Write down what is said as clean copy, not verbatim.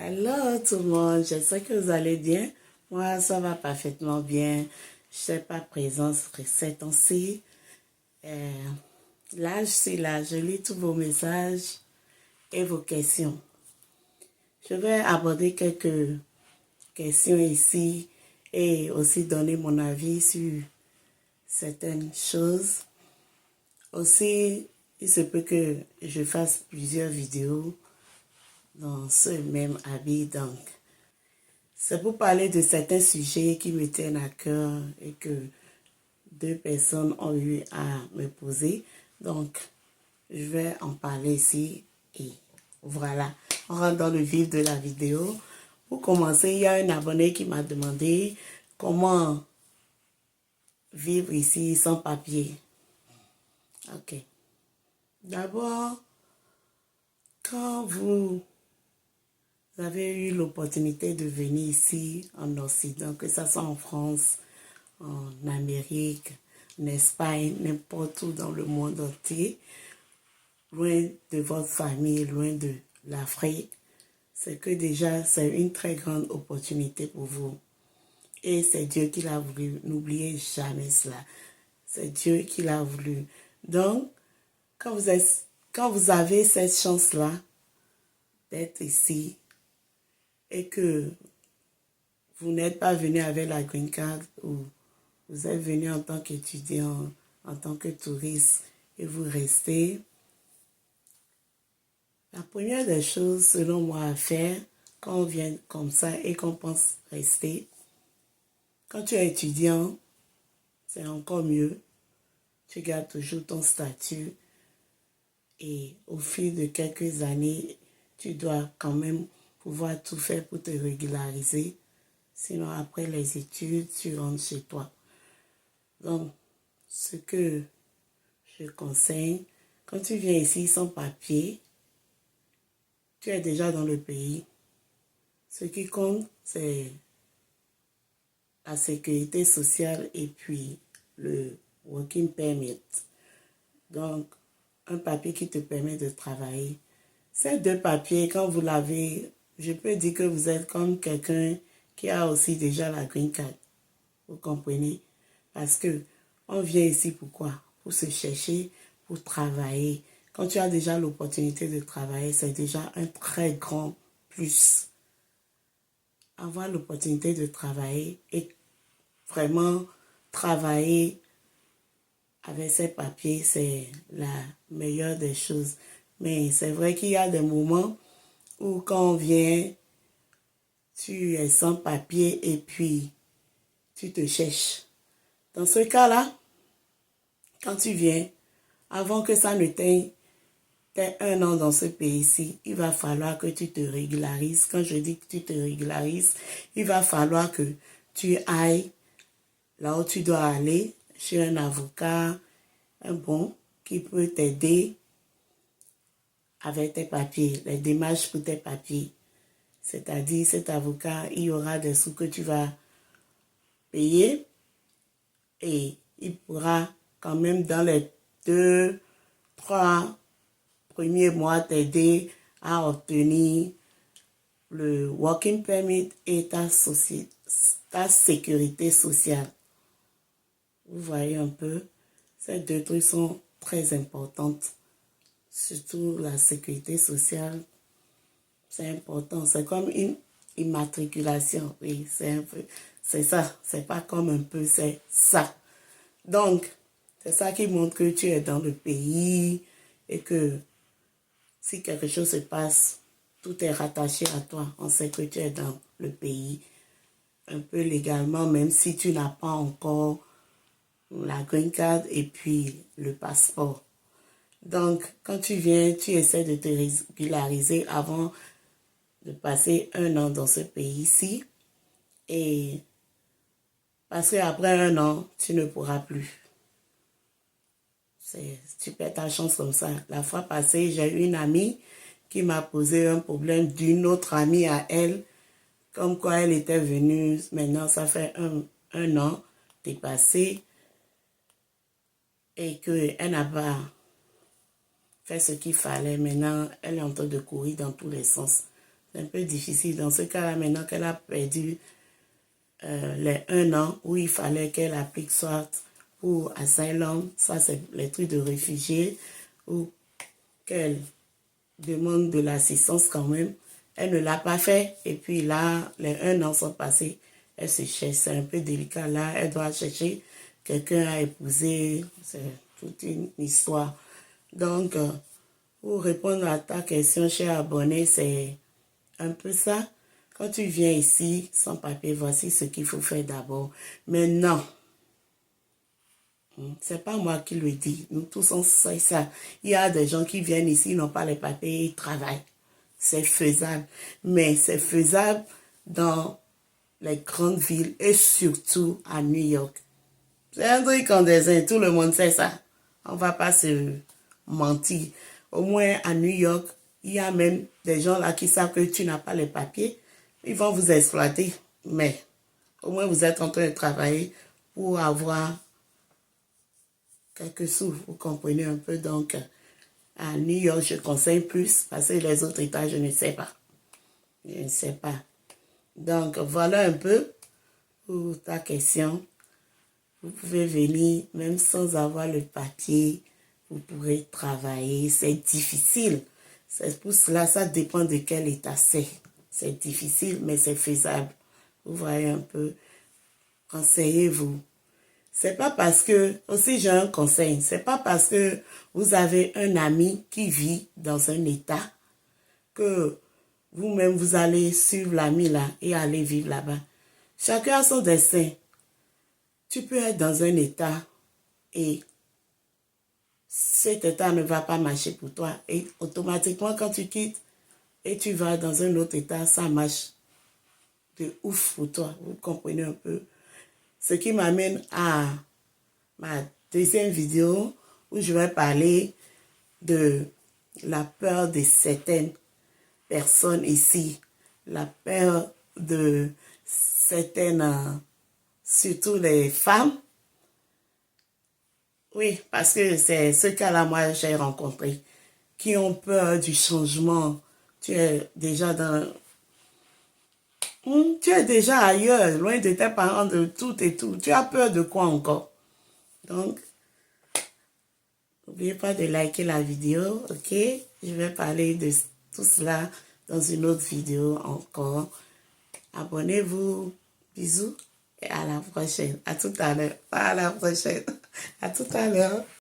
Hello tout le monde, j'espère que vous allez bien. Moi, ça va parfaitement bien. Je n'étais pas présente ces temps-ci. Là, je suis là, je lis tous vos messages et vos questions. Je vais aborder quelques questions ici et aussi donner mon avis sur certaines choses. Aussi, il se peut que je fasse plusieurs vidéos dans ce même habit, donc c'est pour parler de certains sujets qui me tiennent à cœur et que deux personnes ont eu à me poser. Donc, je vais en parler ici et voilà, on rentre dans le vif de la vidéo. Pour commencer, il y a un abonné qui m'a demandé comment vivre ici sans papier. Ok. D'abord, quand vous avez eu l'opportunité de venir ici en Occident, que ce soit en France, en Amérique, en Espagne, n'importe où dans le monde entier, loin de votre famille, loin de l'Afrique, c'est que déjà c'est une très grande opportunité pour vous. Et c'est Dieu qui l'a voulu. N'oubliez jamais cela. C'est Dieu qui l'a voulu. Donc, quand vous avez cette chance-là d'être ici et que vous n'êtes pas venu avec la green card ou vous êtes venu en tant qu'étudiant, en tant que touriste et vous restez, la première des choses selon moi à faire quand on vient comme ça et qu'on pense rester, quand tu es étudiant, c'est encore mieux. Tu gardes toujours ton statut et au fil de quelques années, tu dois quand même pouvoir tout faire pour te régulariser. Sinon, après les études, tu rentres chez toi. Donc, ce que je conseille, quand tu viens ici sans papier, tu es déjà dans le pays. Ce qui compte, c'est la sécurité sociale et puis le working permit. Donc, un papier qui te permet de travailler. Ces deux papiers, quand vous l'avez, je peux dire que vous êtes comme quelqu'un qui a aussi déjà la green card. Vous comprenez? Parce que on vient ici pourquoi? Pour se chercher, pour travailler. Quand tu as déjà l'opportunité de travailler, c'est déjà un très grand plus. Avoir l'opportunité de travailler et vraiment travailler avec ces papiers, c'est la meilleure des choses. Mais c'est vrai qu'il y a des moments où quand on vient, tu es sans papier et puis tu te cherches. Dans ce cas-là, quand tu viens, avant que ça ne t'ait un an dans ce pays-ci, il va falloir que tu te régularises. Quand je dis que tu te régularises, il va falloir que tu ailles là où tu dois aller, chez un avocat, un bon, qui peut t'aider avec tes papiers, les démarches pour tes papiers. C'est-à-dire, cet avocat, il y aura des sous que tu vas payer et il pourra quand même dans les 2-3 premiers mois t'aider à obtenir le working permit et ta sécurité sociale. Vous voyez un peu, ces deux trucs sont très importants. Surtout la sécurité sociale, c'est important. C'est comme une immatriculation. Oui, c'est ça. C'est pas comme un peu, c'est ça. Donc, c'est ça qui montre que tu es dans le pays et que si quelque chose se passe, tout est rattaché à toi. On sait que tu es dans le pays un peu légalement, même si tu n'as pas encore la green card et puis le passeport. Donc, quand tu viens, tu essaies de te régulariser avant de passer un an dans ce pays-ci. Et parce qu'après un an, tu ne pourras plus. Tu perds ta chance comme ça. La fois passée, j'ai eu une amie qui m'a posé un problème d'une autre amie à elle, comme quoi elle était venue, maintenant ça fait un an dépassé, et qu'elle n'a pas fait ce qu'il fallait. Maintenant, elle est en train de courir dans tous les sens. C'est un peu difficile. Dans ce cas-là, maintenant qu'elle a perdu les 1 an où il fallait qu'elle applique soit pour asylum, ça c'est les trucs de réfugiés, ou qu'elle demande de l'assistance quand même. Elle ne l'a pas fait et puis là, les 1 an sont passés. Elle se cherche, c'est un peu délicat là. Elle doit chercher quelqu'un à épouser. C'est toute une histoire. Donc, pour répondre à ta question, cher abonné, c'est un peu ça. Quand tu viens ici sans papier, voici ce qu'il faut faire d'abord. Mais non, c'est pas moi qui le dis. Nous tous on sait ça. Il y a des gens qui viennent ici, ils n'ont pas les papiers, ils travaillent. C'est faisable. Mais c'est faisable dans les grandes villes et surtout à New York. C'est un truc en dessin, tout le monde sait ça. On va pas se mentir. Au moins à New York, il y a même des gens là qui savent que tu n'as pas les papiers. Ils vont vous exploiter. Mais au moins vous êtes en train de travailler pour avoir quelques sous. Vous comprenez un peu. Donc à New York, je conseille plus parce que les autres États, je ne sais pas. Je ne sais pas. Donc voilà un peu pour ta question. Vous pouvez venir même sans avoir le papier. Vous pourrez travailler. C'est difficile. C'est pour cela, ça dépend de quel état c'est. C'est difficile, mais c'est faisable. Vous voyez un peu. Renseignez-vous. C'est pas parce que, aussi j'ai un conseil, c'est pas parce que vous avez un ami qui vit dans un état que vous-même vous allez suivre l'ami là et aller vivre là-bas. Chacun a son destin. Tu peux être dans un état et cet état ne va pas marcher pour toi. Et automatiquement, quand tu quittes et tu vas dans un autre état, ça marche de ouf pour toi. Vous comprenez un peu? Ce qui m'amène à ma deuxième vidéo où je vais parler de la peur de certaines personnes ici. La peur de certaines, surtout les femmes. Oui, parce que c'est ce cas-là, moi, j'ai rencontré, qui ont peur du changement. Tu es déjà tu es déjà ailleurs, loin de tes parents, de tout et tout. Tu as peur de quoi encore? Donc, n'oubliez pas de liker la vidéo, ok? Je vais parler de tout cela dans une autre vidéo encore. Abonnez-vous, bisous et à la prochaine. À tout à l'heure. Pas à la prochaine. À tout à l'heure.